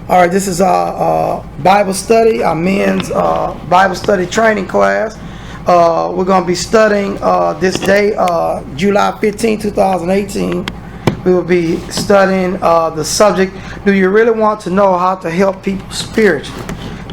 All right, this is our Bible study, our men's Bible study training class. We're going to be studying this day, July 15, 2018. We will be studying the subject, do you really want to know how to help people spiritually?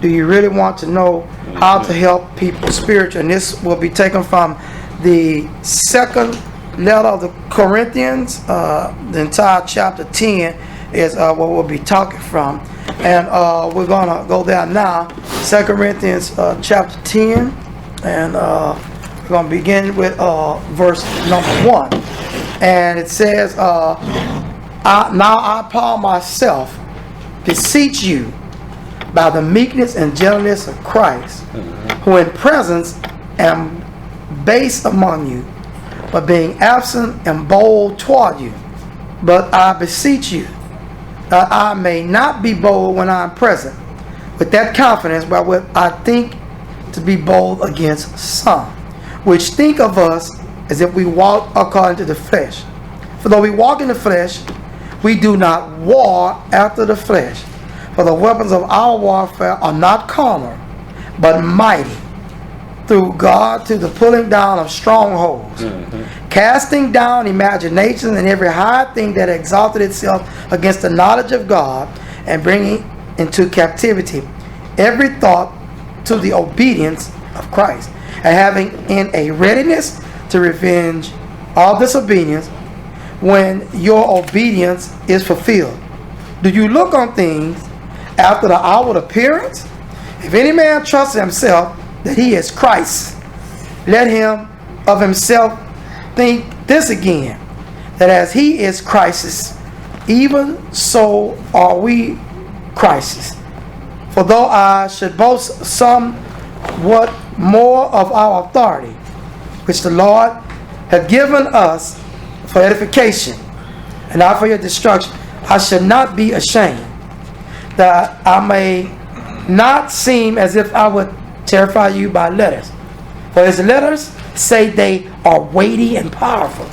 Do you really want to know how to help people spiritually? And this will be taken from the second letter of the Corinthians. The entire chapter 10 is what we'll be talking from. And we're going to go there now. 2 Corinthians chapter 10. And we're going to begin with verse number 1. And it says, now I, Paul, myself, beseech you by the meekness and gentleness of Christ, who in presence am base among you, but being absent am bold toward you. But I beseech you, that I may not be bold when I am present, with that confidence wherewith I think to be bold against some, which think of us as if we walk according to the flesh. For though we walk in the flesh, we do not war after the flesh. For the weapons of our warfare are not carnal, but mighty through God to the pulling down of strongholds, casting down imaginations and every high thing that exalted itself against the knowledge of God, and bringing into captivity every thought to the obedience of Christ, and having in a readiness to revenge all disobedience when your obedience is fulfilled. Do you look on things after the outward appearance? If any man trusts himself that he is Christ, let him of himself think this again, that as he is Christ's, even so are we Christ's. For though I should boast somewhat more of our authority, which the Lord hath given us for edification, and not for your destruction, I should not be ashamed, that I may not seem as if I would terrify you by letters. For his letters say they are weighty and powerful,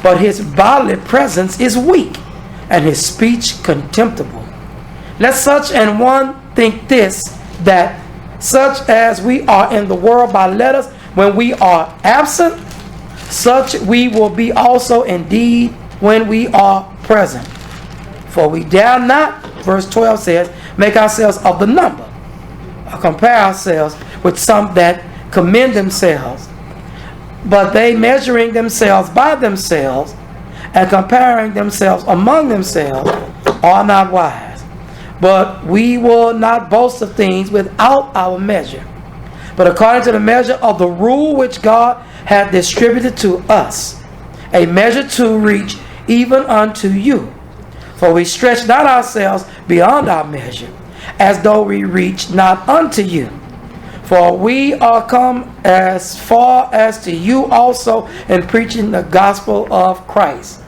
but his bodily presence is weak, and his speech contemptible. Let such an one think this, that such as we are in the world by letters, when we are absent, such we will be also indeed when we are present. For we dare not, verse 12 says, make ourselves of the number, or compare ourselves with some that commend themselves, but they measuring themselves by themselves and comparing themselves among themselves are not wise. But we will not boast of things without our measure, but according to the measure of the rule which God hath distributed to us, a measure to reach even unto you. For we stretch not ourselves beyond our measure, as though we reach not unto you. For we are come as far as to you also in preaching the gospel of Christ,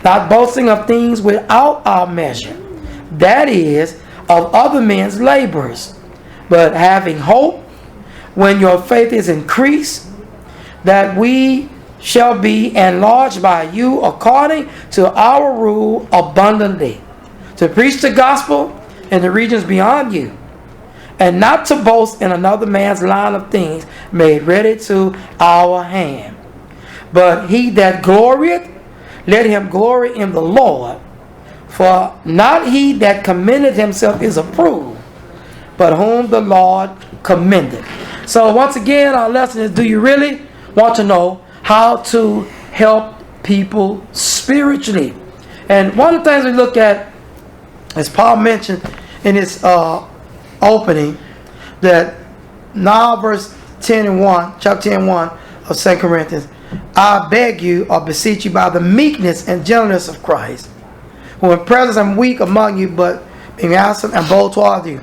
not boasting of things without our measure, that is, of other men's labors, but having hope, when your faith is increased, that we shall be enlarged by you according to our rule abundantly, to preach the gospel in the regions beyond you, and not to boast in another man's line of things made ready to our hand. But he that glorieth, let him glory in the Lord. For not he that commended himself is approved, but whom the Lord commended. So once again, our lesson is, do you really want to know how to help people spiritually? And one of the things we look at, as Paul mentioned in his opening, that now verse 10 and 1, chapter 10 and 1 of 2 Corinthians, I beg you or beseech you by the meekness and gentleness of Christ, who in presence am weak among you, but being absent and bold toward you.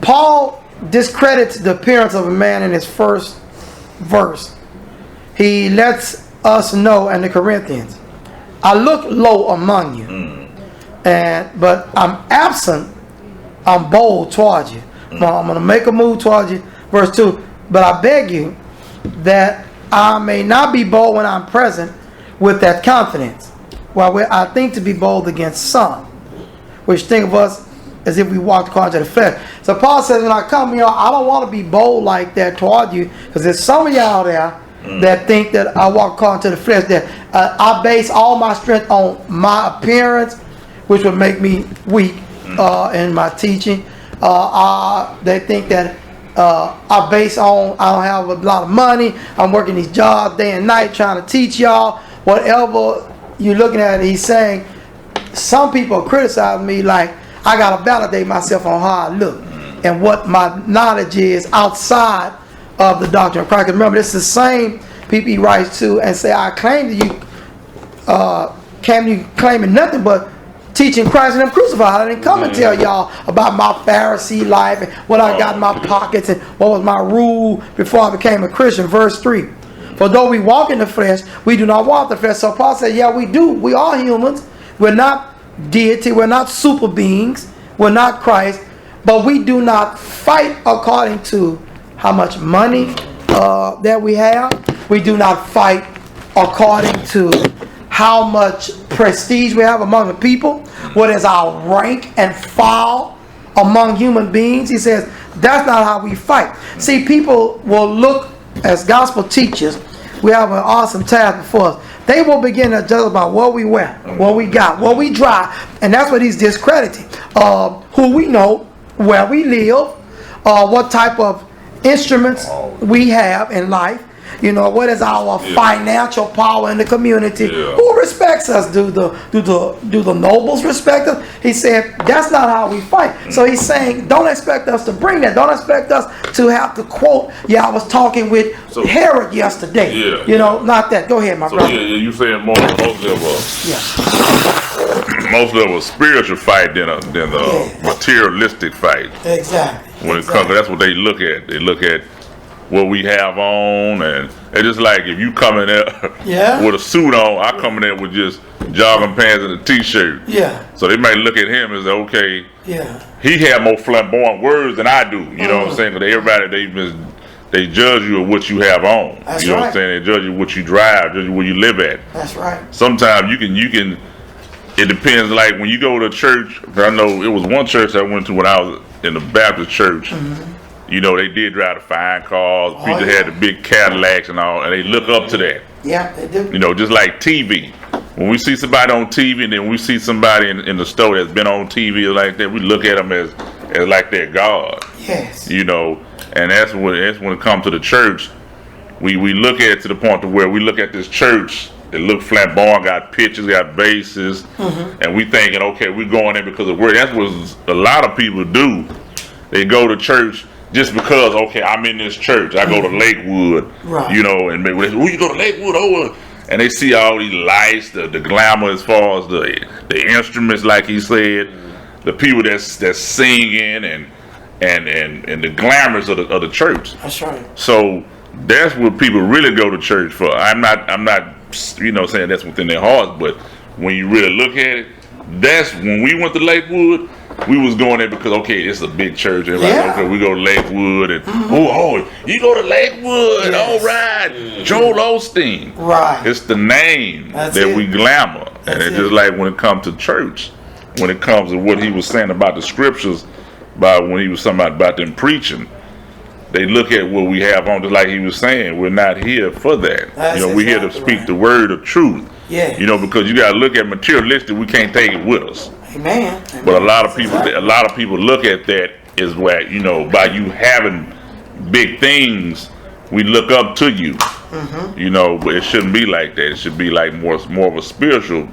Paul discredits the appearance of a man in his first verse. He lets us know in the Corinthians, I look low among you, but I'm absent, I'm bold toward you. I'm going to make a move toward you. Verse 2, but I beg you that I may not be bold when I'm present with that confidence, while I think to be bold against some, which think of us as if we walked according to the flesh. So Paul says, when I come here, I don't want to be bold like that toward you, because there's some of y'all there that think that I walk according to the flesh, that I base all my strength on my appearance, which would make me weak in my teaching. They think that I base on, I don't have a lot of money, I'm working these jobs day and night trying to teach y'all. Whatever you're looking at, he's saying, some people criticize me like I got to validate myself on how I look and what my knowledge is outside of the doctrine of Christ. Remember, this is the same people he writes to and say, I claim to you, claiming nothing but teaching Christ and Him crucified. I didn't come and tell y'all about my Pharisee life and what I got in my pockets and what was my rule before I became a Christian. Verse 3. For though we walk in the flesh, we do not walk the flesh. So Paul said, yeah, we do. We are humans. We're not deity. We're not super beings. We're not Christ. But we do not fight according to how much money that we have. We do not fight according to how much prestige we have among the people. What is our rank and file among human beings? He says, that's not how we fight. See, people will look, as gospel teachers, we have an awesome task before us. They will begin to judge about what we wear, what we got, what we drive. And that's what he's discrediting. Who we know, where we live, what type of instruments we have in life. You know, what is our financial power in the community? Who respects us? Do the nobles respect us? He said, that's not how we fight. So he's saying, don't expect us to bring that. Don't expect us to have to quote, I was talking with Herod yesterday. You know, not that. Go ahead, my brother. Yeah, you saying most of them a spiritual fight than a materialistic fight. Exactly. When it comes, that's what they look at. They look at what we have on, and it's just like if you come in there with a suit on, I come in there with just jogging pants and a t-shirt. So they might look at him and say, okay, he had more flamboyant words than I do. You know what I'm saying? Because everybody, they judge you of what you have on. That's you know what I'm saying? They judge you what you drive, judge you where you live at. That's right. Sometimes you can. It depends. Like when you go to church, I know it was one church I went to when I was in the Baptist church. You know, they did drive the fine cars. People had the big Cadillacs and all, and they look up to that. Yeah, they do. You know, just like TV. When we see somebody on TV, and then we see somebody in the store that's been on TV like that, we look at them as like their God. Yes. You know, and that's when it comes to the church. We look at it to the point to where we look at this church. It look flamboyant, got pictures, got bases, and we thinking, okay, we're going in because of word. That's what a lot of people do. They go to church just because, okay, I'm in this church. I go to Lakewood, you know, and maybe they say, you go to Lakewood, and they see all these lights, the glamour as far as the instruments, like he said, the people that's singing and the glamours of the church. That's right. So that's what people really go to church for. I'm not, you know, saying that's within their hearts, but when you really look at it, that's when we went to Lakewood. We was going there because, okay, it's a big church. And like, okay, we go to Lakewood. And, you go to Lakewood. All right. Joel Osteen. Right. It's the name that we glamour. And it's just like when it comes to church, when it comes to what he was saying about the scriptures, about when he was talking about them preaching, they look at what we have on, just like he was saying. We're not here for that. That's we're here to speak the word of truth. You know, because you got to look at materialistic. We can't take it with us. Amen. But a lot of people look at that as where, you know, by you having big things, we look up to you. You know, but it shouldn't be like that. It should be like more of a spiritual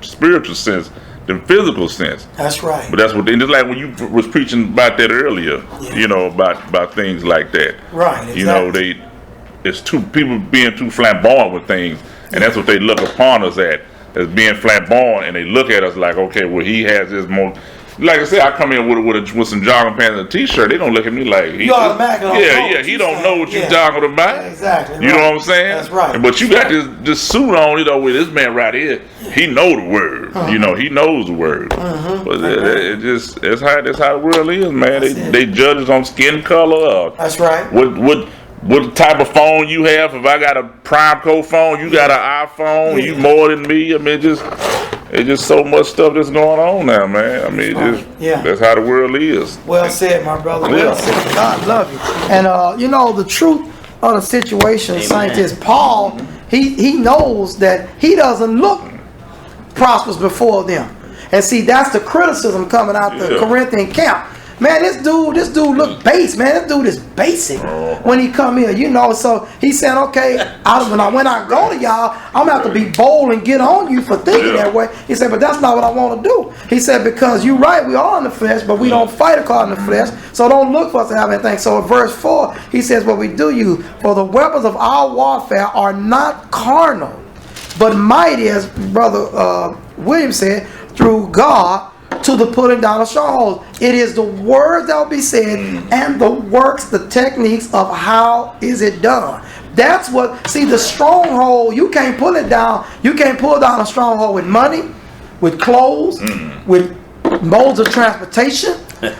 sense than physical sense. That's right. But that's what, and just like when you was preaching about that earlier, you know, about things like that. Right. Exactly. You know, it's people being too flamboyant with things, and that's what they look upon us as being flamboyant, and they look at us like, okay, well, he has this more. Like I said, I come in with some jogging pants and a t-shirt. They don't look at me like he don't know what you're talking about. Exactly. You know what I'm saying? That's right. But you got this suit on, you know, with this man right here. He know the word. You know, he knows the word. But that's how the world is, man. They judge us on skin color. That's right. What type of phone you have? If I got a Prime Code phone, you got an iPhone. You more than me. I mean, it's just so much stuff that's going on now, man. I mean, that's how the world is. Well said, my brother. Well said. God love you. And you know, the truth of the situation, saints, is Paul. He knows that he doesn't look prosperous before them. And see, that's the criticism coming out the Corinthian camp. Man, this dude look base, man. This dude is basic when he come here, you know. So he said, okay, when I go to y'all, I'm gonna have to be bold and get on you for thinking that way. He said, but that's not what I want to do. He said, because you're right, we are in the flesh, but we don't fight according to the flesh. So don't look for us to have anything. So in verse 4, he says, what we do you, for the weapons of our warfare are not carnal, but mighty, as Brother William said, through God, to the pulling down of strongholds. It is the words that will be said and the works, the techniques of how is it done. That's what, see, the stronghold, you can't pull it down. You can't pull down a stronghold with money, with clothes, with modes of transportation,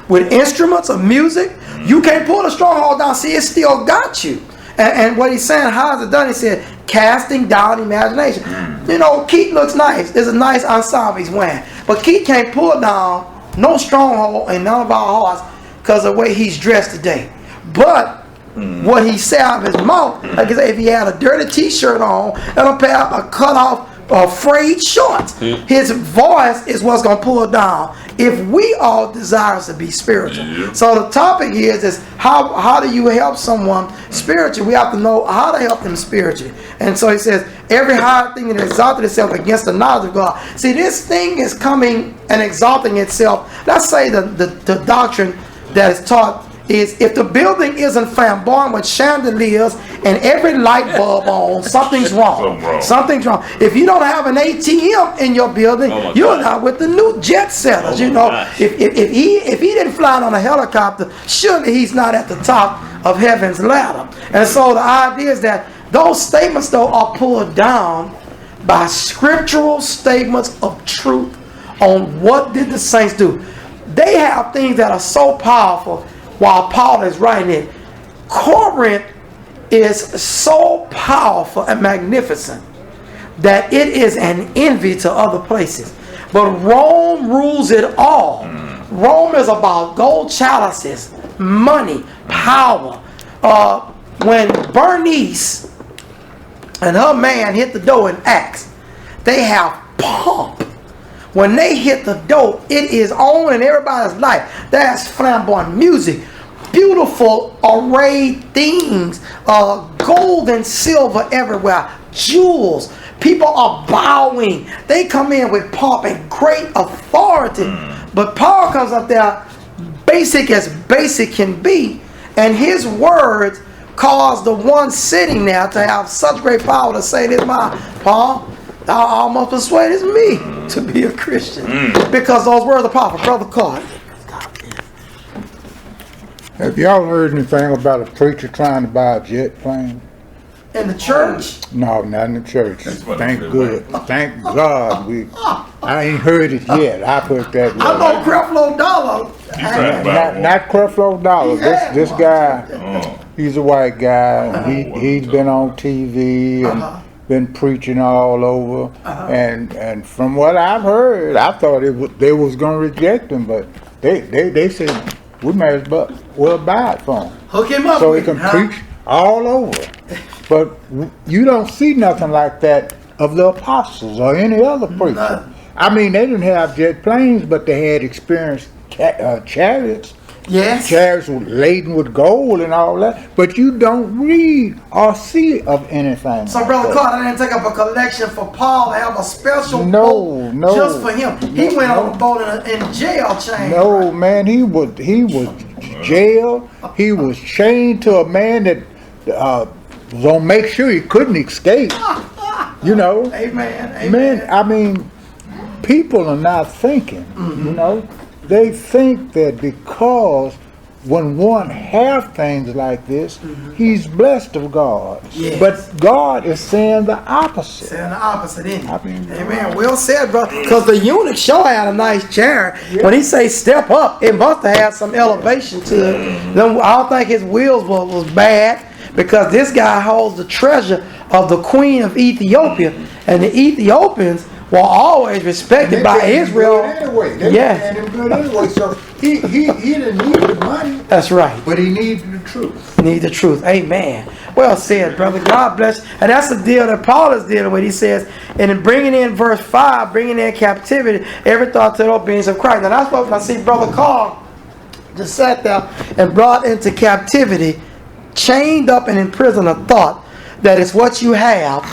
with instruments of music. You can't pull the stronghold down. See, it still got you. And what he's saying, how is it done? He said, casting down imagination. You know, Keith looks nice. There's a nice ensemble he's wearing. But Keith can't pull down no stronghold in none of our hearts because of the way he's dressed today. But what he said out of his mouth, like I say, if he had a dirty t-shirt on and a pair of cut off frayed shorts, his voice is what's going to pull down if we all desire to be spiritual. So the topic is how do you help someone spiritually? We have to know how to help them spiritually. And so he says, every high thing that exalted itself against the knowledge of God. See, this thing is coming and exalting itself. Let's say the doctrine that is taught is, if the building isn't flamboyant with chandeliers and every light bulb on, something's wrong. Something's wrong. If you don't have an ATM in your building, you're not with the new jet setters. You know, if he didn't fly on a helicopter, surely he's not at the top of heaven's ladder. And so the idea is that those statements, though, are pulled down by scriptural statements of truth on what did the saints do. They have things that are so powerful. While Paul is writing it, Corinth is so powerful and magnificent that it is an envy to other places. But Rome rules it all. Rome is about gold chalices, money, power. When Bernice and her man hit the door in Acts, they have pomp. When they hit the door, it is on in everybody's life. There's flamboyant music, beautiful arrayed things, gold and silver everywhere, jewels. People are bowing. They come in with pomp and great authority. But Paul comes up there, basic as basic can be, and his words cause the one sitting there to have such great power to say this, Paul, thou almost persuaded me to be a Christian. Because those words are powerful. Brother Carter. Have y'all heard anything about a preacher trying to buy a jet plane? In the church? No, not in the church. Thank good. Thank God. I ain't heard it yet. I've heard that. I know Creflo Dollar. Not Creflo Dollar. This guy, he's a white guy. He's been on TV and been preaching all over. And from what I've heard, I thought they was gonna reject him, but they said we may as well buy it for him. Hook him up so he can preach all over. But you don't see nothing like that of the apostles or any other preacher. I mean, they didn't have jet planes, but they had experienced chariots. Yes. Chariots were laden with gold and all that. But you don't read or see of anything. So, Brother Carter didn't take up a collection for Paul to have a special boat just for him. He went on the boat in jail chain. No, right? Man, he was jailed. He was chained to a man that was gonna make sure he couldn't escape. You know. Amen. Man, I mean, people are not thinking. You know. They think that because when one have things like this, he's blessed of God. Yes. But God is saying the opposite. Saying the opposite, isn't he? I mean, amen. Well said, brother. Because the eunuch sure had a nice chair. Yeah. When he say step up, it must have had some elevation to it. I don't think his wheels was bad, because this guy holds the treasure of the queen of Ethiopia, and the Ethiopians were always respected by Israel. Anyway, they Yes. him good anyway. So he didn't need the money, That's right. but he needed the truth. Need the truth. Amen. Well said, brother. God bless. And that's the deal that Paul is dealing with. He says, and in bringing in verse 5, bringing in captivity, every thought to the obedience of Christ. Now that's what I see brother Carl just sat there and brought into captivity, chained up and imprisoned a thought that is what you have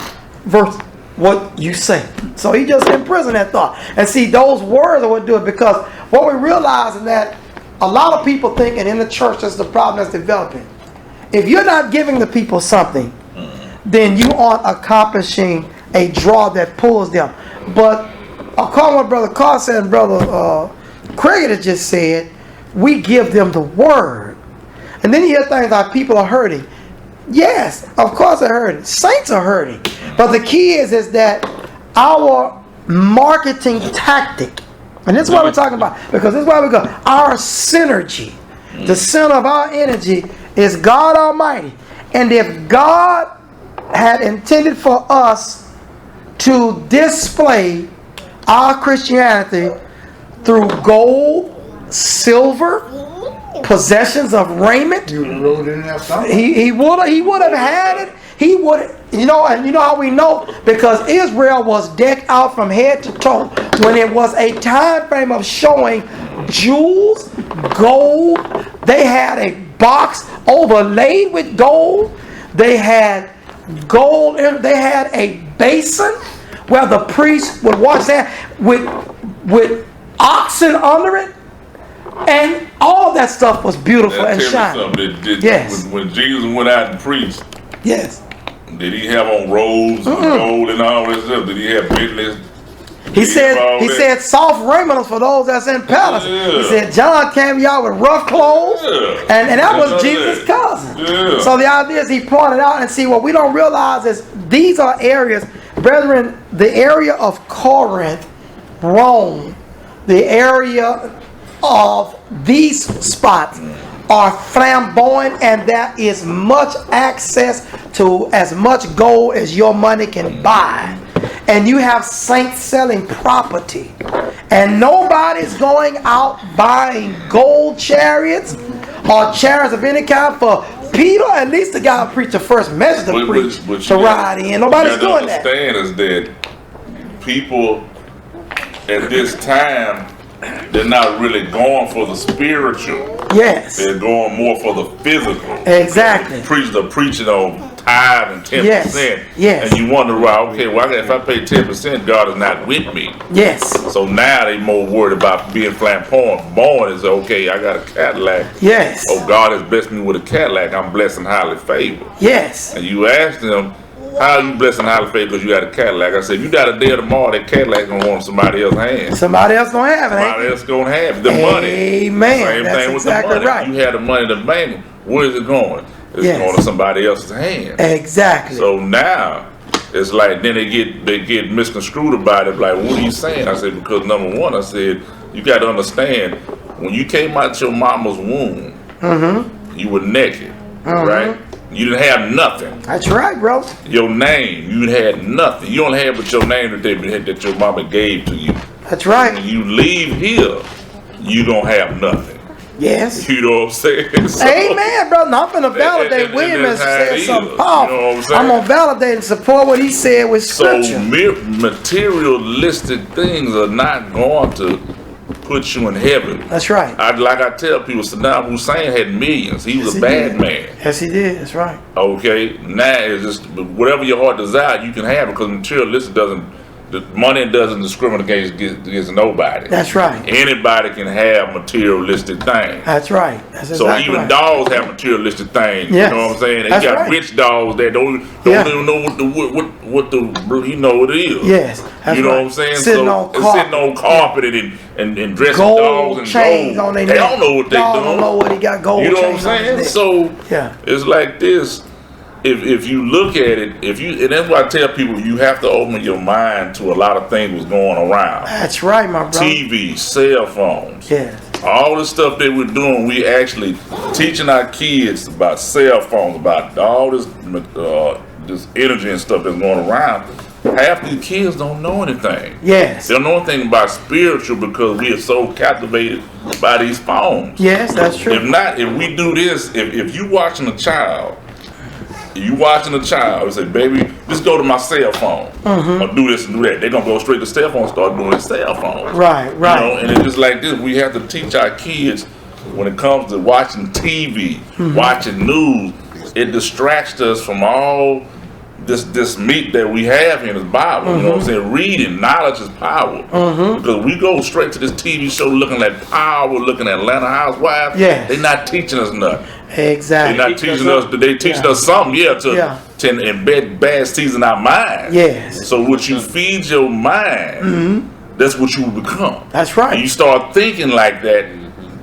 versus what you say. So he just imprisoned that thought. And see, those words are what do it, because what we realize is that a lot of people think, and in the church that's the problem that's developing. If you're not giving the people something, then you aren't accomplishing a draw that pulls them. But according to what Brother Carl said and Brother Craig had just said, we give them the word. And then you hear things like people are hurting. Yes, of course they're hurting. Saints are hurting. But the key is that our marketing tactic, and this is what we're talking about, because this is why we go, our synergy, the center of our energy is God Almighty. And if God had intended for us to display our Christianity through gold, silver, possessions of raiment, he would have had it. He would, and you know how we know? Because Israel was decked out from head to toe when it was a time frame of showing jewels, gold. They had a box overlaid with gold. They had gold. They had a basin where the priest would wash that with oxen under it. And all that stuff was beautiful and shiny. Yes. When Jesus went out and preached, yes. Did he have on robes and gold and all this stuff? Did he have business? He said soft raiment for those that's in palace. Yeah. He said John came out with rough clothes, and that was Jesus' cousin. Yeah. So the idea is he pointed out, and see, what we don't realize is these are areas, brethren, the area of Corinth, Rome, the area of these spots are flamboyant, and there is much access to as much gold as your money can buy. And you have saints selling property, and nobody's going out buying gold chariots or chariots of any kind for Peter, at least the guy who preached the first message to preach, to ride in. Nobody's doing that. What you understand is that people at this time, they're not really going for the spiritual. Yes. They're going more for the physical. Exactly. They're preaching on tithe and 10%. Yes. And you wonder, well, okay, well, if I pay 10%, God is not with me. Yes. So now they more worried about being flamboyant. Born is okay, I got a Cadillac. Yes. Oh, God has blessed me with a Cadillac. I'm blessed and highly favored. Yes. And you ask them, how are you blessed and highly favored because you got a Cadillac? I said, if you got a day or tomorrow, that Cadillac gonna want somebody else's hand. Somebody else gonna have it. Somebody else gonna have it. The money. Amen. Same That's thing with exactly the money. right. You had the money in the bank. Where is it going? It's going to somebody else's hand. Exactly. So now it's like then they get misconstrued about it. Like, what are you saying? I said, because number one, I said, you got to understand, when you came out your mama's womb, you were naked, right? You didn't have nothing. That's right, bro. Your name, you had nothing. You don't have but your name that your mama gave to you. That's right. When you leave here, you don't have nothing. Yes. You know what I'm saying? So, amen, brother. I'm going to validate William has said something powerful. You know what I'm saying? I'm going to validate and support what he said with scripture. So materialistic things are not going to put you in heaven. That's right. Like I tell people, Saddam Hussein had millions. He was a bad man. Yes, he did. That's right. Okay. Now it's just whatever your heart desires, you can have it, because materialistic the money doesn't discriminate against nobody. That's right. Anybody can have materialistic things. That's right. That's exactly so even right. dogs have materialistic things. Yes. You know what I'm saying? And That's you got right. rich dogs that don't even know what the you know what it is. Yes. That's you know right. what I'm saying? Sitting on carpet and dressing gold dogs in chains gold. On their they neck. don't know what they Dog doing. don't know what he got gold you know what I'm chains on his saying? neck. So yeah. It's like this. If you look at it, and that's why I tell people, you have to open your mind to a lot of things that's going around. That's right, my brother. TV, cell phones. Yes. All the stuff that we're doing, we actually teaching our kids about cell phones, about all this energy and stuff that's going around. half these kids don't know anything. Yes. They don't know anything about spiritual because we are so captivated by these phones. Yes, that's true. If not, if we do this, if you watching a child, you say, baby, just go to my cell phone or do this and do that. They're gonna go straight to cell phone and start doing their cell phone. Right, right. You know, and it's just like this. We have to teach our kids when it comes to watching TV, watching news. It distracts us from all this meat that we have here in this Bible. You know what I'm saying? Reading, knowledge is power. Because we go straight to this TV show looking at Power, looking at Atlanta Housewives. They're not teaching us nothing. Exactly. They're not teaching us. They teaching us something, to embed bad seeds in our mind. Yes. So what you feed your mind, that's what you will become. That's right. And you start thinking like that,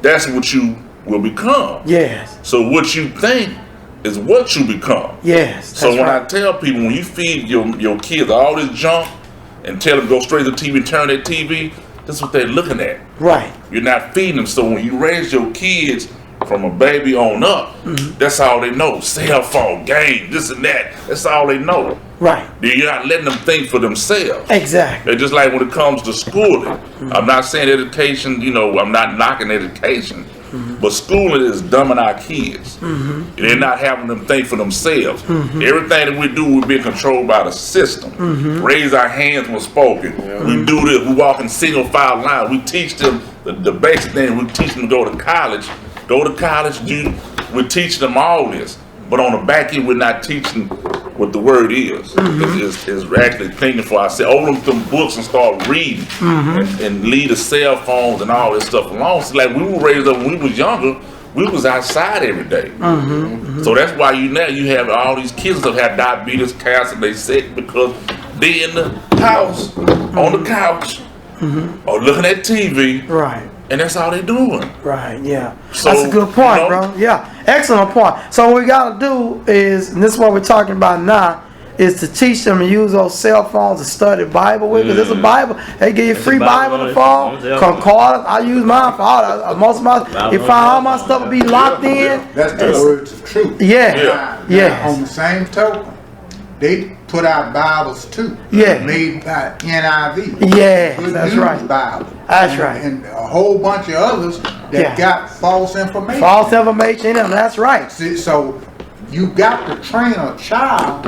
that's what you will become. Yes. So what you think is what you become. Yes. So when I tell people, when you feed your kids all this junk and tell them go straight to the TV and turn their TV, that's what they're looking at. Right. You're not feeding them. So when you raise your kids from a baby on up, that's all they know. Cell phone, game, this and that. That's all they know. Right. You're not letting them think for themselves. Exactly. It's just like when it comes to schooling. I'm not saying education, I'm not knocking education. But schooling is dumbing our kids. They're not having them think for themselves. Everything that we do, we're being controlled by the system. Raise our hands when spoken. We do this. We walk in single file line. We teach them the basic thing. We teach them to go to college. We teach them all this. But on the back end, we're not teaching what the word is. It's actually thinking for ourselves. Open them books and start reading and leave the cell phones and all this stuff alone. So like we were raised up when we was younger, we was outside every day. So that's why you have all these kids that have diabetes, cancer, they sick because they in the house, on the couch, or looking at TV. Right. And that's all they doing. Right, yeah. So, that's a good point, bro. Yeah, excellent point. So what we got to do is, and this is what we're talking about now, is to teach them to use those cell phones to study Bible with. Because there's a Bible. They give you free Bible in the fall. Concordance. I use mine for all. Most of my, if all my stuff will be locked in. That's the words of truth. Yeah. On the same token, they put out Bibles too. Yeah. Made by NIV. Yeah, Good that's News right. Bible. That's right. And a whole bunch of others that got false information. False information in them. That's right. See, so you got to train a child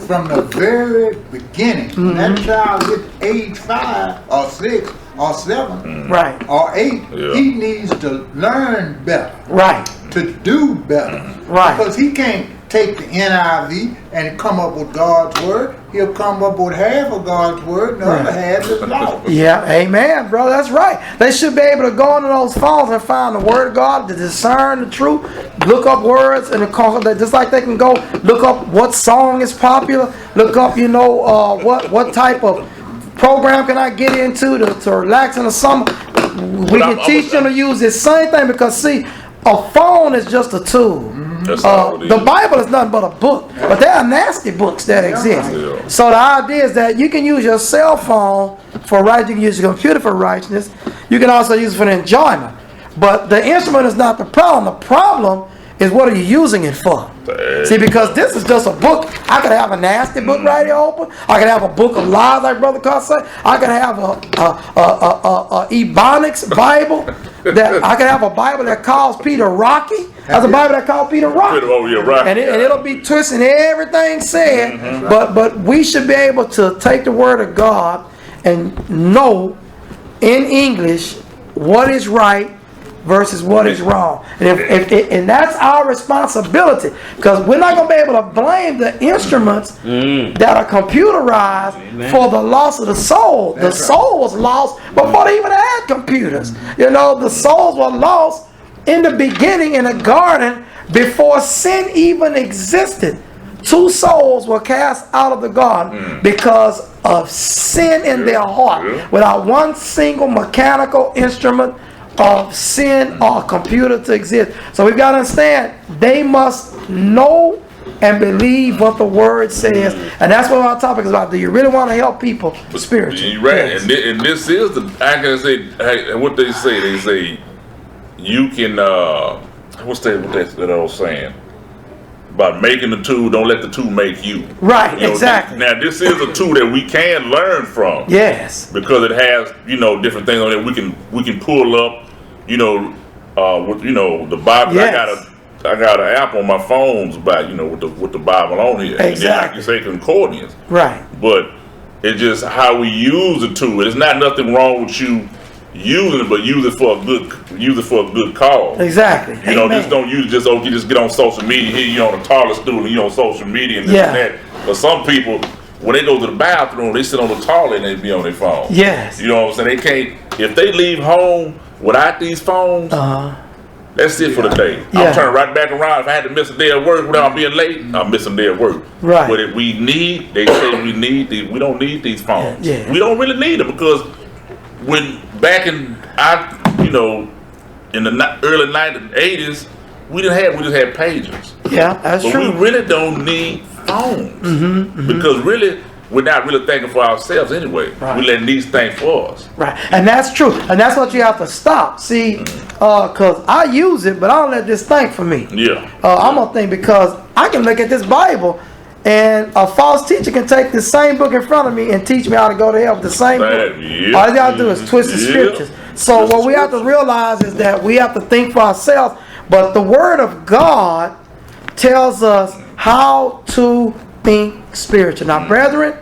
from the very beginning. When that child gets age 5 or 6 or 7 right. or 8, he needs to learn better. Right. To do better. Right. Because he can't take the NIV and come up with God's word. He'll come up with half of God's word and the other half is lost. Yeah, amen, brother. That's right. They should be able to go into those phones and find the word of God, to discern the truth, look up words and just like they can go look up what song is popular, look up, what type of program can I get into to relax in the summer. We can teach them to use this same thing because see, a phone is just a tool. The Bible is nothing but a book, but there are nasty books that exist. So the idea is that you can use your cell phone for righteousness, you can use your computer for righteousness, you can also use it for enjoyment. But the instrument is not the problem. The problem is what are you using it for? See, because this is just a book. I could have a nasty book right here open. I could have a book of lies, like Brother Carr said. I could have a Ebonics Bible. That I could have a Bible that calls Peter Rocky. That's a Bible that calls Peter Rocky. And it'll be twisting everything said. But we should be able to take the Word of God and know in English what is right versus what is wrong. And that's our responsibility, because we're not going to be able to blame the instruments that are computerized for the loss of the soul. The soul was lost before they even had computers. The souls were lost in the beginning in the garden before sin even existed. 2 souls were cast out of the garden because of sin in their heart. Without one single mechanical instrument of sin or computer to exist. So we've got to understand, they must know and believe what the word says. And that's what our topic is about. Do you really want to help people spiritually? You're right. Yes. And this is I can say, what they say. They say, you can, what's that old saying? about making the tool. Don't let the tool make you. Right, You know, exactly. Now this is a tool that we can learn from. Yes. Because it has, different things on it. We can pull up, with the Bible. Yes. I got an app on my phones about with the Bible on here. Exactly. And then I can say concordance. Right. But it's just how we use the tool. There's not nothing wrong with you using it, but use it for a good cause. Exactly. Amen. Just don't use it you just get on social media. Here you on a toilet stool and you on social media and this Yeah. and that. But some people, when they go to the bathroom, they sit on the toilet and they be on their phone. Yes. You know what I'm saying? They can't, if they leave home without these phones, that's it for the day. Yeah. I'm turning right back around. If I had to miss a day at work without being late, I'm missing a day at work. Right. But if they say we need these, we don't need these phones. Yeah. We don't really need them because when back in in the early 80s, we just had pagers. Yeah, that's But true. we really don't need phones because really we're not really thinking for ourselves anyway. Right. We're letting these think for us. Right, and that's true, and that's what you have to stop. See, because I use it, but I don't let this think for me. Yeah. I'm gonna think because I can look at this Bible, and a false teacher can take the same book in front of me and teach me how to go to hell with the same book. Yeah. All they gotta do is twist the scriptures. So what we have to realize is that we have to think for ourselves, but the Word of God tells us how to think spiritual. Now, brethren,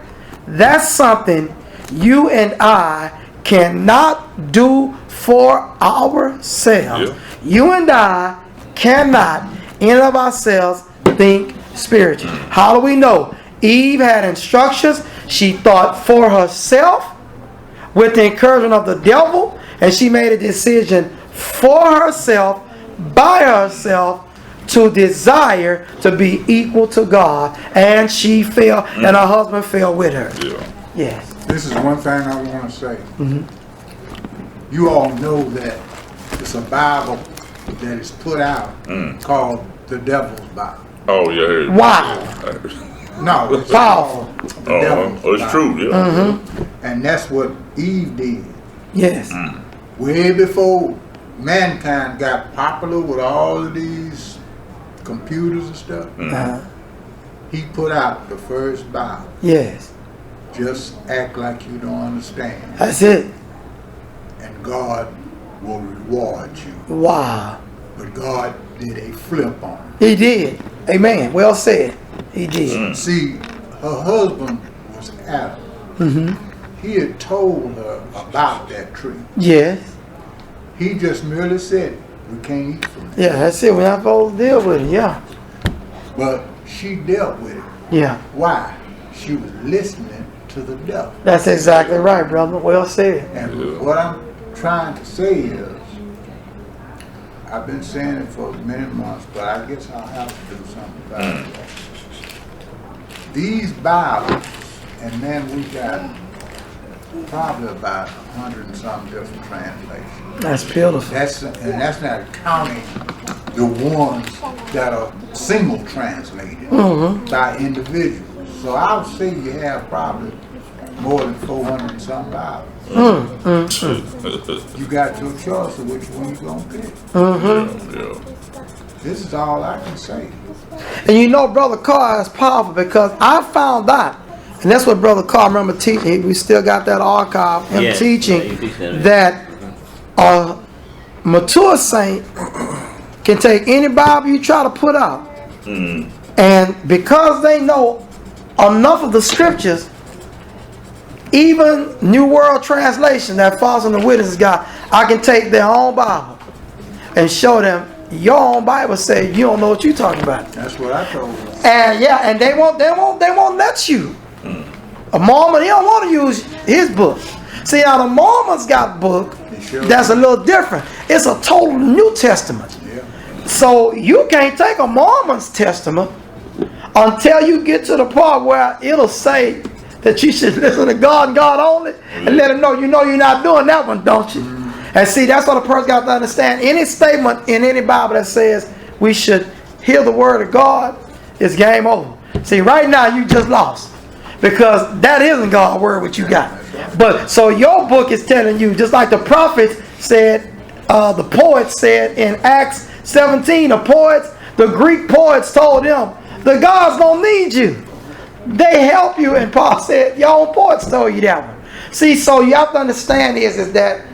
that's something you and I cannot do for ourselves. Yeah. You and I cannot, in and of ourselves, think spiritual. How do we know? Eve had instructions. She thought for herself with the encouragement of the devil, and she made a decision for herself, by herself, to desire to be equal to God, and she fell, and her husband fell with her. Yeah. Yes. This is one thing I want to say. You all know that it's a Bible that is put out called the Devil's Bible. Oh yeah. Wow. No, it's Powerful. called the Devil's Oh, it's Bible. true. Yeah. And that's what Eve did. Yes. Way before mankind got popular with all of these computers and stuff, he put out the first Bible. Yes. Just act like you don't understand, That's it. and God will reward you. Wow. But God did a flip on He did. Amen. Well said. He did. it. See, her husband was Adam. He had told her about that tree. Yes. He just merely said, we can't eat from it. Yeah, that's it. We're not supposed to deal with it. Yeah. But she dealt with it. Yeah. Why? She was listening to the devil. That's exactly right, brother. Well said. And what I'm trying to say is, I've been saying it for many months, but I guess I'll have to do something about it. These Bibles, and then we got probably about 100 and some different translations. That's beautiful. That's not counting the ones that are single translated by individuals. So I'll say you have probably more than 400 and some Bibles. You got your choice of which one you're going to pick. Yeah. This is all I can say. And you know, Brother Carr is powerful because I found out, and that's what Brother Carr remember teaching. We still got that archive, him teaching that a mature saint can take any Bible you try to put out. And because they know enough of the scriptures, even New World Translation that falls on the witnesses guy, I can take their own Bible and show them your own Bible say you don't know what you're talking about. That's what I told them. And yeah, and they won't let you. A Mormon, he don't want to use his book. See, now the Mormons got a book that's a little different. It's a total New Testament. Yeah. So you can't take a Mormon's testament until you get to the part where it'll say that you should listen to God and God only, and let him know you're not doing that one, don't you? And see, that's what a person got to understand. Any statement in any Bible that says we should hear the word of God is game over. See, right now you just lost because that isn't God's word what you got. But so your book is telling you, just like the prophets said, the poets said in Acts 17, the Greek poets told them The gods don't need you. They help you. And Paul said, your own poets told you that one. See, so you have to understand is that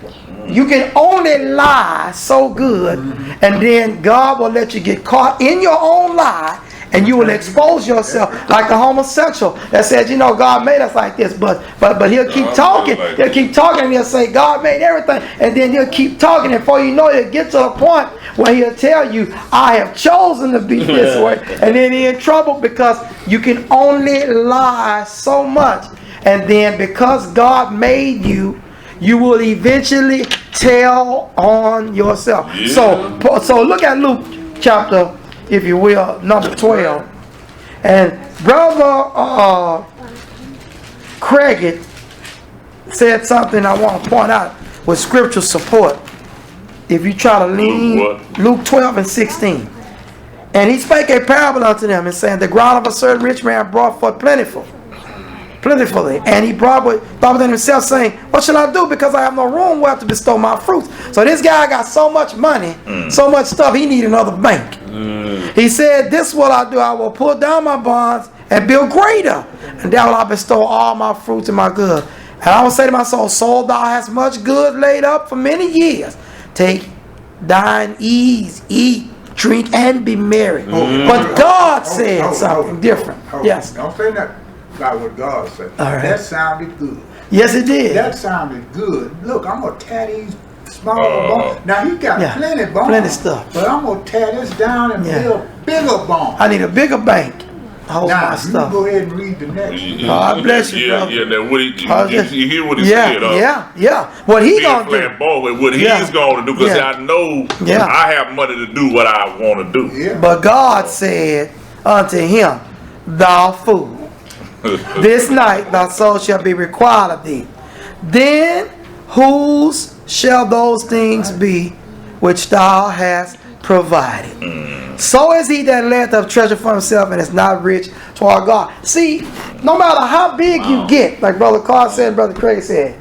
you can only lie so good, and then God will let you get caught in your own lie, and you will expose yourself like a homosexual that says, God made us like this, but he'll keep talking. He'll keep talking, and he'll say, God made everything, and then he'll keep talking, and before you know it, he'll get to a point where he'll tell you, I have chosen to be this way, and then he's in trouble because you can only lie so much, and then because God made you, you will eventually tell on yourself. Yeah. So look at Luke chapter, if you will, number 12. And Brother Craig said something I want to point out with scriptural support. If you try to lean, Luke 12 and 16. And he spake a parable unto them, and saying, the ground of a certain rich man brought forth plentifully. And he thought within himself, saying, what shall I do, because I have no room where to bestow my fruits? So this guy got so much money, so much stuff, he need another bank. He said, this will I do, I will pull down my bonds and build greater, and there will I bestow all my fruits and my good. And I will say to my soul, soul, thou hast much good laid up for many years. Take thine ease, eat, drink, and be merry. But God said something different. Yes. Don't say that. About what God said. Right. That sounded good. Yes, it did. That sounded good. Look, I'm gonna tear these small bones. Now he got plenty bones. Plenty stuff. But I'm gonna tear this down and build bigger bones. I need a bigger bank. Hold my stuff. Go ahead and read the next. God bless you, brother. Now what you hear what he said? What he gonna do? What he's gonna do? Because I know I have money to do what I want to do. Yeah. But God said unto him, thou fool, this night thy soul shall be required of thee. Then whose shall those things be which thou hast provided? So is he that layeth up treasure for himself and is not rich toward God. See, no matter how big you get, like Brother Carr said, Brother Craig said,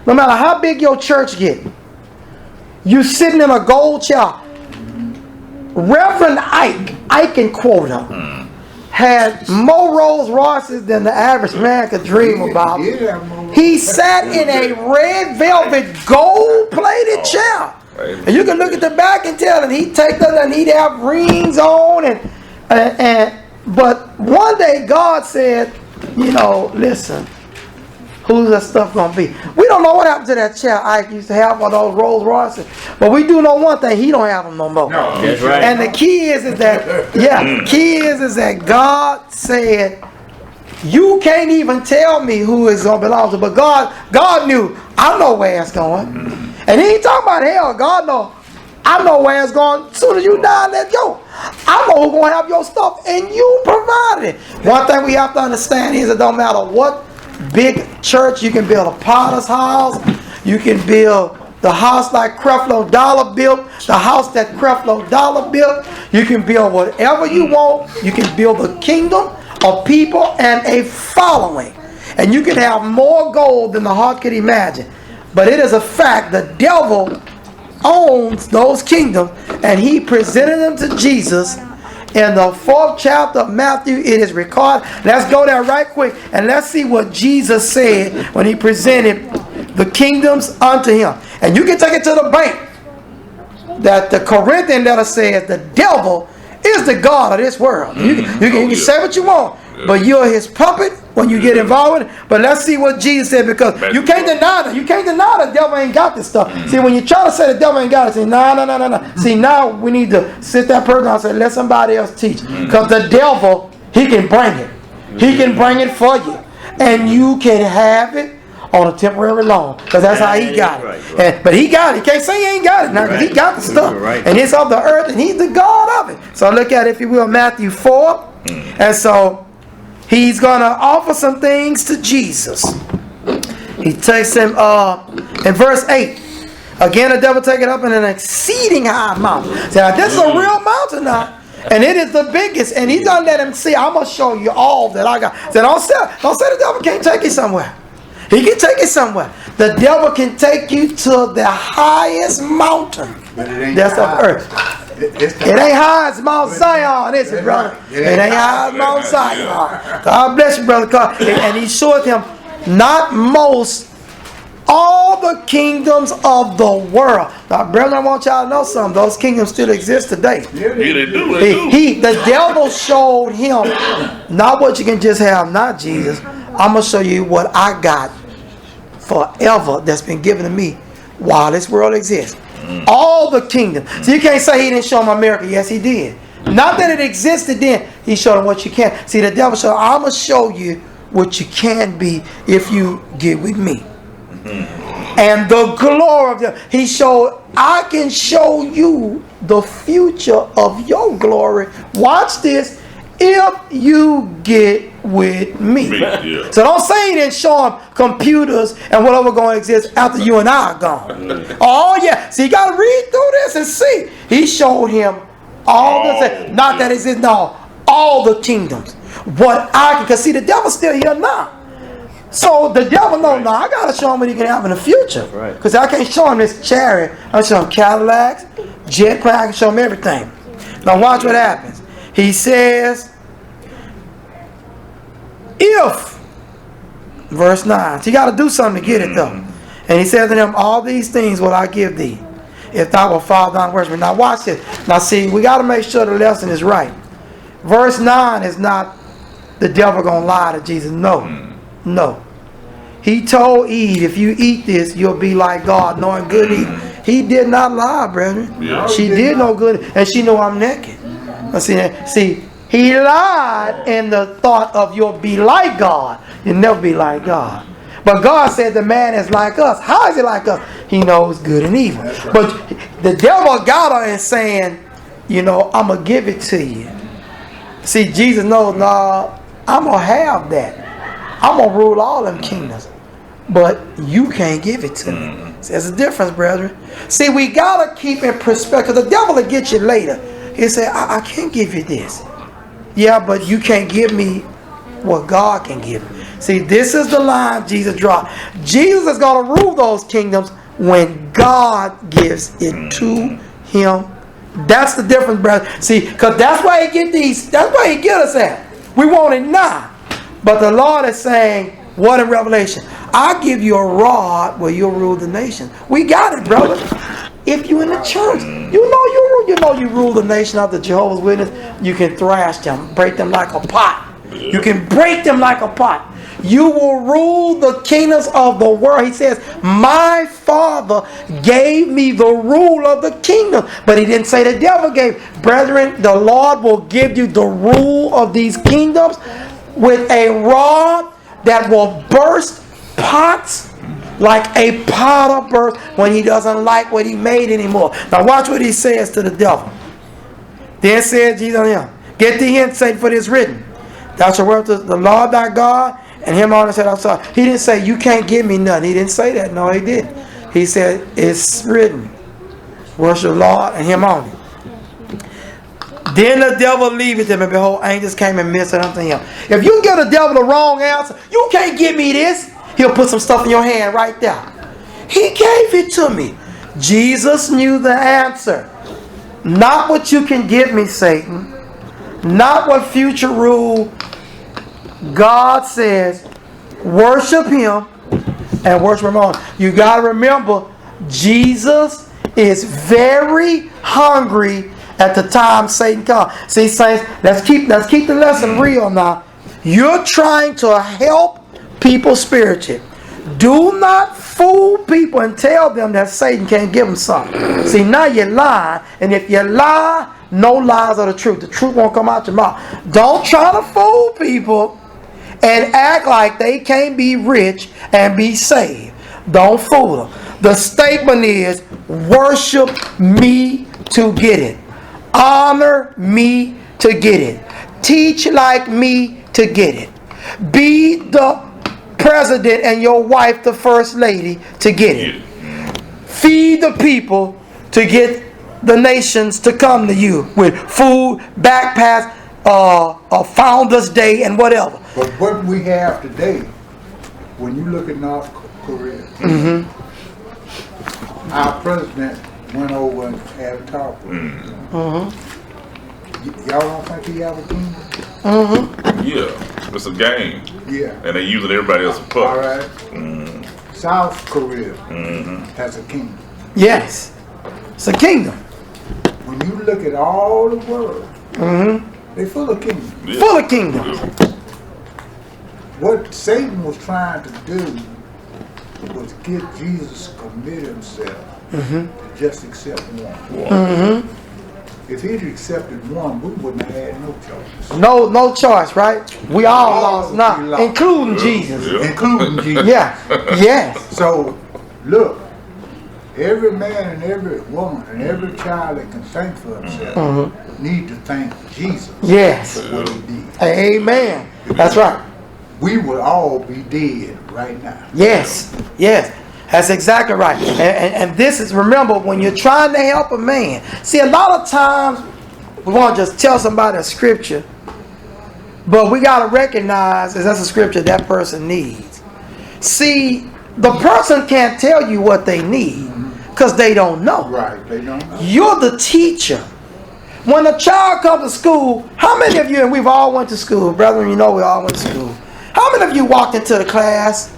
no matter how big your church get, you sitting in a gold chair. Reverend Ike and Quota had more Rolls Royces than the average man could dream about. He sat in a red velvet gold plated chair. And you can look at the back and tell, and he'd take that and he'd have rings on, but one day God said, listen, who's that stuff gonna be? We don't know what happened to that chair Ike used to have for those Rolls Royces, but we do know one thing: he don't have them no more. No, that's right. And the key is that God said, you can't even tell me who it's gonna belong to, but God knew. I know where it's going. And he ain't talking about hell. God knows. I know where it's going. As soon as you die, let go. I know who's going to have your stuff, and you provided it. One thing we have to understand is it don't matter what big church. You can build a potter's house. You can build the house like Creflo Dollar built. The house that Creflo Dollar built. You can build whatever you want. You can build a kingdom, a people, and a following. And you can have more gold than the heart could imagine. But it is a fact, the devil owns those kingdoms, and he presented them to Jesus. In the 4th chapter of Matthew, it is recorded. Let's go there right quick, and let's see what Jesus said when he presented the kingdoms unto him. And you can take it to the bank that the Corinthian letter says the devil is the God of this world. You can say what you want, but you're his puppet when you get involved with it. But let's see what Jesus said, because you can't deny that. You can't deny the devil ain't got this stuff. See, when you try to say the devil ain't got it, say, no. See, now we need to sit that person down and say, let somebody else teach. Because the devil, he can bring it. He can bring it for you. And you can have it on a temporary loan, because that's how he got it. But he got it. He can't say he ain't got it now, because he got the stuff. And it's of the earth, and he's the God of it. So look at it, if you will, Matthew 4. And so he's going to offer some things to Jesus. He takes him in verse 8. Again, the devil take it up in an exceeding high mountain. So this is a real mountain now. And it is the biggest. And he's going to let him see, I'm going to show you all that I got. So don't say the devil can't take you somewhere. He can take you somewhere. The devil can take you to the highest mountain that's of earth. It ain't high as Mount Zion, is it, brother? It ain't high as Mount Zion. God bless you, brother. And he showed him not most, all the kingdoms of the world. Now, brethren, I want y'all to know something. Those kingdoms still exist today. Yeah, they do. They do. The devil showed him not what you can just have, not Jesus. I'm going to show you what I got forever that's been given to me while this world exists. All the kingdoms. So you can't say he didn't show him America. Yes, he did. Not that it existed then. He showed him what you can. See, the devil showed, I'm going to show you what you can be if you get with me. And the glory of the, he showed, I can show you the future of your glory. Watch this. If you get with me. Yeah. So don't say he didn't show him computers and whatever going to exist after you and I are gone. Oh yeah. See, you got to read through this and see. He showed him all the, not that exists, no, all the kingdoms. What I can, because see, the devil's still here now. So the devil knows, now I got to show him what he can have in the future. Because I can't show him this chariot. I show him Cadillacs, jet plane, I can show him everything. Now watch what happens. He says, if, verse 9. So you got to do something to get it though. And he says to them, all these things will I give thee, if thou wilt fall down and worship me. Now watch this. Now see, we got to make sure the lesson is right. Verse 9 is not the devil going to lie to Jesus. No. No. He told Eve, if you eat this, you'll be like God, knowing good and evil. He did not lie, brethren. Yeah. She did know good, and she knew I'm naked. See, he lied in the thought of you'll be like God. You'll never be like God. But God said the man is like us. How is he like us? He knows good and evil. Right. But the devil got her and saying, you know, I'm going to give it to you. See, Jesus knows, no, I'm going to have that. I'm going to rule all them kingdoms. But you can't give it to me. See, there's a difference, brethren. See, we got to keep in perspective. The devil will get you later. He said, I can't give you this. Yeah, but you can't give me what God can give me. See, this is the line Jesus dropped. Jesus is going to rule those kingdoms when God gives it to him. That's the difference, brother. See, because that's why he get these, that's why he get us at. We want it now. But the Lord is saying, what in Revelation? I'll give you a rod where you'll rule the nation. We got it, brother. If you in the church, you know you rule the nation of the Jehovah's Witness. You can thrash them, break them like a pot. You can break them like a pot. You will rule the kingdoms of the world. He says, my Father gave me the rule of the kingdom. But he didn't say the devil gave. Brethren, the Lord will give you the rule of these kingdoms with a rod that will burst pots like a potter burst when he doesn't like what he made anymore. Now watch what he says to the devil. Then said Jesus unto him, get thee hence, Satan, for it is written, thou shalt worship the Lord thy God, and him only said, I'm sorry. He didn't say, you can't give me nothing. He didn't say that. No, he didn't. He said, it's written, worship the Lord and him only. Then the devil leaveth him, and behold, angels came and ministered unto him. If you give the devil the wrong answer, you can't give me this. He'll put some stuff in your hand right there. He gave it to me. Jesus knew the answer. Not what you can give me, Satan. Not what future rule. God says, worship him and worship him only. You got to remember, Jesus is very hungry at the time Satan comes. See, saints, let's keep the lesson real now. You're trying to help people spiritually. Do not fool people and tell them that Satan can't give them something. See, now you lie, and if you lie, no lies are the truth. The truth won't come out your mouth. Don't try to fool people and act like they can't be rich and be saved. Don't fool them. The statement is, worship me to get it. Honor me to get it. Teach like me to get it. Be the president and your wife the first lady to get it. Feed the people to get the nations to come to you with food, backpacks, a Founders Day and whatever. But what we have today, when you look at North Korea, our president went over and had a talk with him. Y'all don't think he have a kingdom? Yeah, it's a game. Yeah. And they using everybody else as a puppet. All right. South Korea has a kingdom. Yes. It's a kingdom. When you look at all the world, they full of kingdoms. Yeah. Full of kingdoms. What Satan was trying to do was get Jesus to commit himself to just accept one. If he'd accepted one, we wouldn't have had no choice. No choice, right? We all lost would now, be lost. including Jesus. Yeah. Including Jesus. Yeah. Yes. So, look, every man and every woman and every child that can think for himself need to thank Jesus Yes. for what he did. Amen. That's right. We would all be dead right now. Yes. Yes. That's exactly right. And this is, remember, when you're trying to help a man. See, a lot of times we want to just tell somebody a scripture, but we got to recognize that that's a scripture that person needs. See, the person can't tell you what they need because they don't know. Right, they don't know. You're the teacher. When a child comes to school, how many of you, and we've all went to school, brethren, you know we all went to school. How many of you walked into the class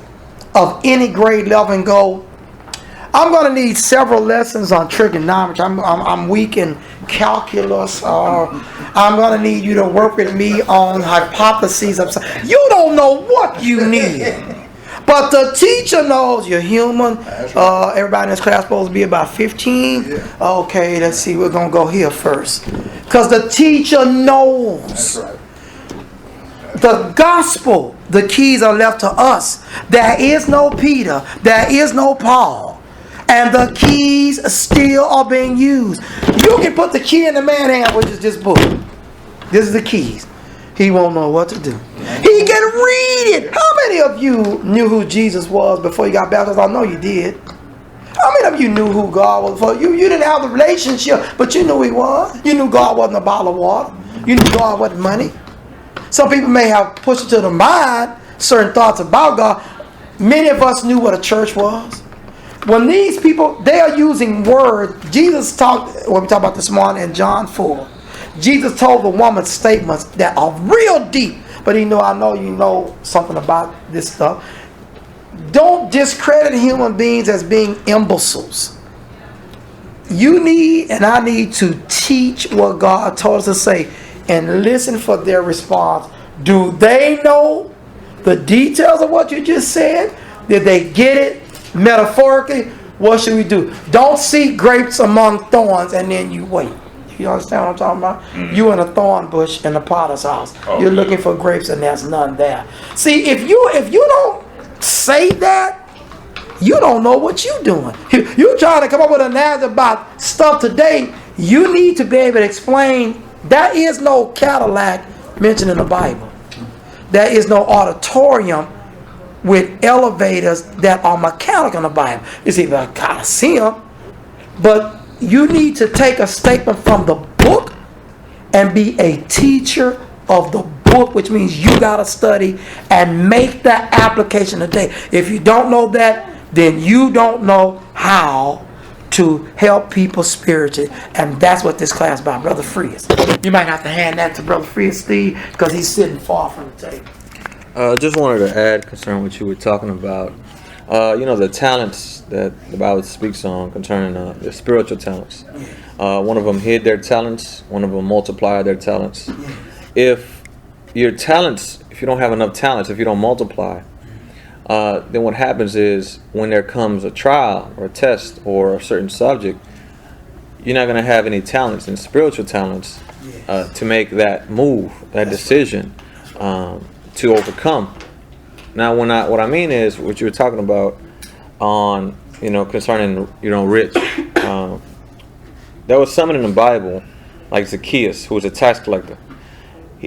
of any grade level and go, I'm going to need several lessons on trigonometry. I'm weak in calculus, or I'm going to need you to work with me on hypotheses. You don't know what you need. But the teacher knows you're human. Everybody in this class is supposed to be about 15. Okay, let's see. We're going to go here first. Because the teacher knows. That's right. The gospel, the keys are left to us. There is no Peter. There is no Paul. And the keys still are being used. You can put the key in the man's hand, which is this book. This is the keys. He won't know what to do. He can read it. How many of you knew who Jesus was before you got baptized? I know you did. How many of you knew who God was before? You didn't have the relationship, but you knew who he was. You knew God wasn't a bottle of water. You knew God wasn't money. Some people may have pushed into the mind certain thoughts about God. Many of us knew what a church was. When these people, they are using words. Jesus talked, what we talked about this morning in John 4. Jesus told the woman statements that are real deep. But I know you know something about this stuff. Don't discredit human beings as being imbeciles. You need and I need to teach what God told us to say and listen for their response. Do they know the details of what you just said? Did they get it metaphorically? What should we do? Don't see grapes among thorns and then you wait. You understand what I'm talking about? You in a thorn bush in the potter's house. You're looking for grapes and there's none there. See, if you don't say that, you don't know what you're doing. You're trying to come up with a narrative about stuff today. You need to be able to explain. There is no Cadillac mentioned in the Bible. There is no auditorium with elevators that are mechanical in the Bible. You see, I gotta see them, but you need to take a statement from the book and be a teacher of the book, which means you gotta study and make that application today. If you don't know that, then you don't know how to help people spiritually, and that's what this class is about. Brother Frias, you might have to hand that to Brother Frias, Steve, because he's sitting far from the table. Just wanted to add concerning what you were talking about. The talents that the Bible speaks on concerning the spiritual talents. One of them hid their talents. One of them multiplied their talents. If your talents, if you don't have enough talents, if you don't multiply, then what happens is when there comes a trial or a test or a certain subject, you're not going to have any talents and spiritual talents to make that move, that decision, to overcome. Now, what I mean is what you were talking about on, concerning, rich. There was someone in the Bible, like Zacchaeus, who was a tax collector.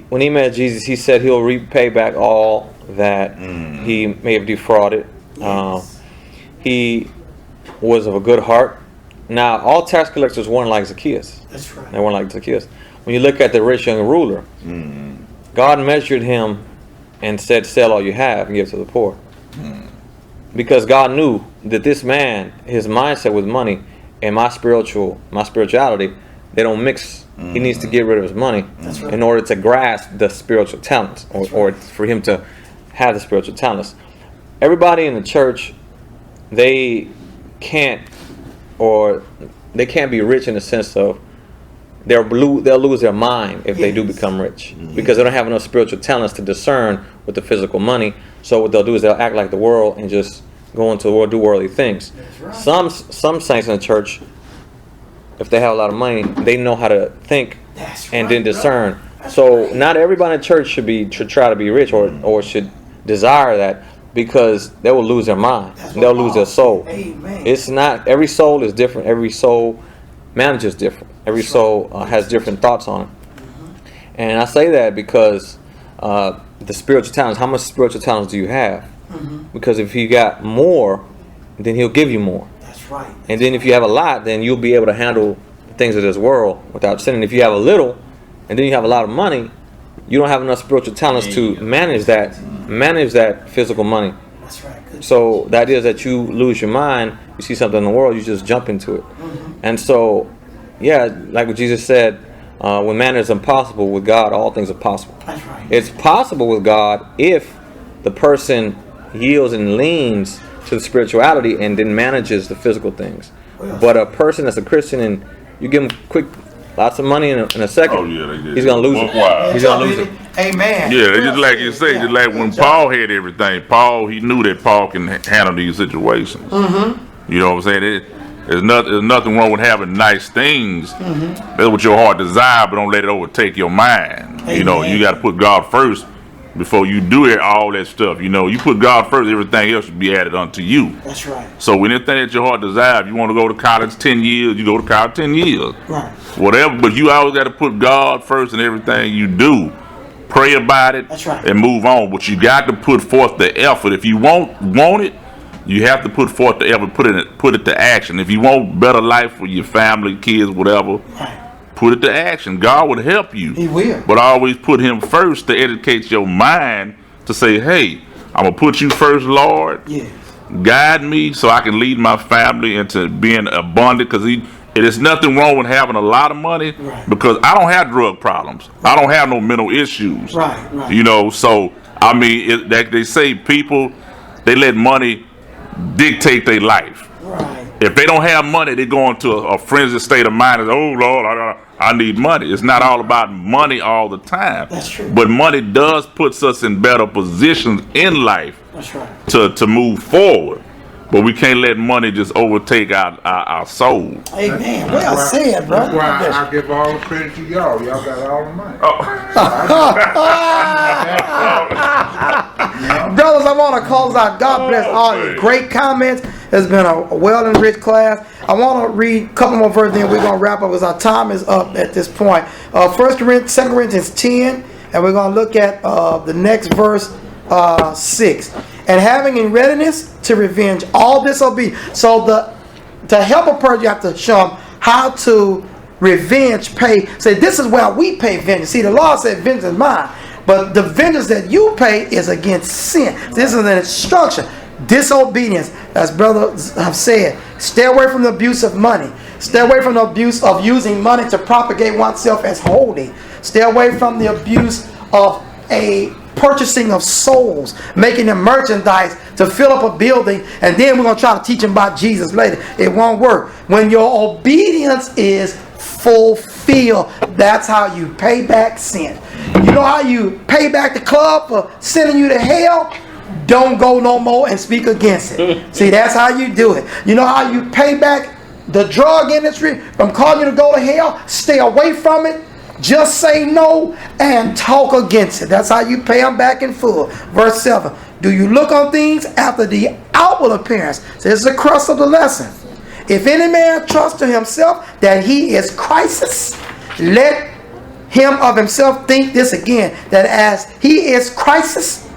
When he met Jesus, he said he'll repay back all that he may have defrauded. He was of a good heart. Now, all tax collectors weren't like Zacchaeus. That's right. They weren't like Zacchaeus. When you look at the rich young ruler, God measured him and said, sell all you have and give to the poor. Because God knew that this man, his mindset with money, and my spirituality, they don't mix. He needs to get rid of his money in order to grasp the spiritual talents, or for him to have the spiritual talents. Everybody in the church, they can't be rich in the sense of they'll lose their mind if they do become rich, because they don't have enough spiritual talents to discern with the physical money. So what they'll do is they'll act like the world and just go into the world, do worldly things. Some saints in the church, if they have a lot of money, they know how to think and then discern. So not everybody in the church should try to be rich or should desire that, because they will lose their mind. They'll lose their soul. It's not, every soul is different. Every soul manages different. Every soul has different thoughts on it. And I say that because the spiritual talents, how much spiritual talents do you have? Because if you got more, then he'll give you more. That's right. And then if you have a lot, then you'll be able to handle the things of this world without sinning. If you have a little, and then you have a lot of money, you don't have enough spiritual talents to manage that physical money. That's right. Good. So the idea is that you lose your mind, you see something in the world, you just jump into it. And so, yeah, like what Jesus said, when man is impossible, with God all things are possible. That's right. It's possible with God if the person yields and leans to the spirituality and then manages the physical things. But a person that's a Christian and you give him lots of money in a second, he's going to lose it. He's going to lose it. Amen. Yeah, just like you say, just like when Paul had everything, he knew that Paul can handle these situations. You know what I'm saying? There's nothing wrong with having nice things. That's what your heart desire, but don't let it overtake your mind. You know, you got to put God first before you do all that stuff. You know, you put God first, everything else should be added unto you. That's right. So when anything that your heart desires, if you want to go to college 10 years, you go to college 10 years. Right. Whatever, but you always got to put God first in everything you do. Pray about it. That's right. And move on. But you got to put forth the effort. If you want it, you have to put forth the effort, put it to action. If you want better life for your family, kids, whatever, put it to action. God will help you. He will. But always put him first to educate your mind to say, hey, I'm going to put you first, Lord. Yes. Guide me so I can lead my family into being abundant, because there's nothing wrong with having a lot of money, because I don't have drug problems. I don't have no mental issues. Right. You know, so, I mean, they say people, they let money dictate their life. Right. If they don't have money, they go into a frenzied state of mind. Oh Lord, I need money. It's not all about money all the time. That's true. But money does puts us in better positions in life. That's right. To move forward. But we can't let money just overtake our soul. Amen. Well said, bro. That's why I give all the credit to y'all. Y'all got all the money. Brothers, I want to close out. God bless all your great comments. It's been a well-enriched class. I want to read a couple more verses, then we're going to wrap up because our time is up at this point. 2 Corinthians 10, and we're going to look at the next verse, 6. And having in readiness to revenge all disobedience. So to help a person, you have to show them how to revenge, pay. Say, this is where we pay vengeance. See, the law said vengeance is mine. But the vengeance that you pay is against sin. This is an instruction. Disobedience, as brothers have said. Stay away from the abuse of money. Stay away from the abuse of using money to propagate oneself as holy. Stay away from the abuse of a purchasing of souls, making them merchandise to fill up a building, and then we're going to try to teach them about Jesus later. It won't work. When your obedience is fulfilled, that's how you pay back sin. You know how you pay back the club for sending you to hell? Don't go no more and speak against it. See, that's how you do it. You know how you pay back the drug industry from calling you to go to hell? Stay away from it. Just say no and talk against it. That's how you pay them back in full. Verse 7. Do you look on things after the outward appearance? So this is the crux of the lesson. If any man trust to himself that he is Christ's, let him of himself think this again, that as he is Christ's,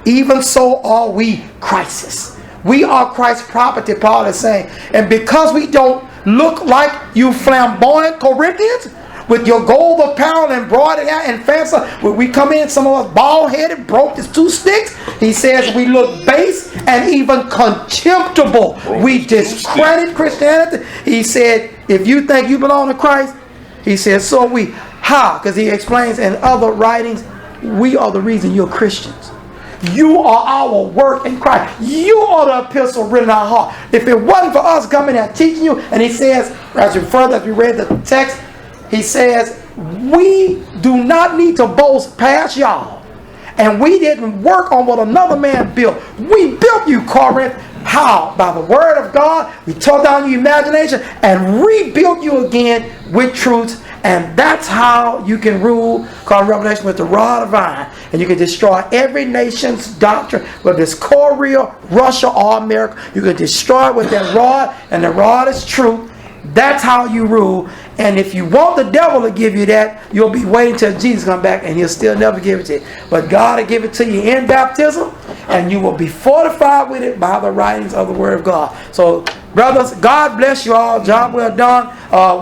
even so are we Christ's. We are Christ's property, Paul is saying. And because we don't look like you flamboyant Corinthians, with your gold apparel and embroidered out and fancy, when we come in, some of us bald-headed, broke as 2 sticks. He says we look base and even contemptible. We discredit Christianity. He said, if you think you belong to Christ, he said, so we. How? Because he explains in other writings, we are the reason you're Christians. You are our work in Christ. You are the epistle written in our heart. If it wasn't for us coming and teaching you, and he says, as we read the text, he says, we do not need to boast past y'all. And we didn't work on what another man built. We built you, Corinth. How? By the word of God. We tore down your imagination and rebuilt you again with truths. And that's how you can rule, called Revelation, with the rod of iron. And you can destroy every nation's doctrine, whether it's Korea, Russia, or America. You can destroy it with that rod, and the rod is truth. That's how you rule. And if you want the devil to give you that, you'll be waiting till Jesus comes back, and he'll still never give it to you. But God will give it to you in baptism, and you will be fortified with it by the writings of the Word of God. So, brothers, God bless you all. Job well done.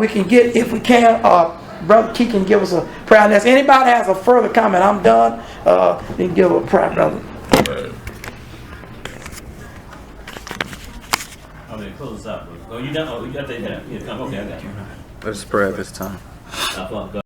We can get, if we can, Brother Key can give us a prayer. Unless anybody has a further comment, I'm done. You can give a prayer, brother. I'm going to close this out. Oh, you done? Oh, you got that? Yeah, come. Okay, I got you. Let us pray at this time. God.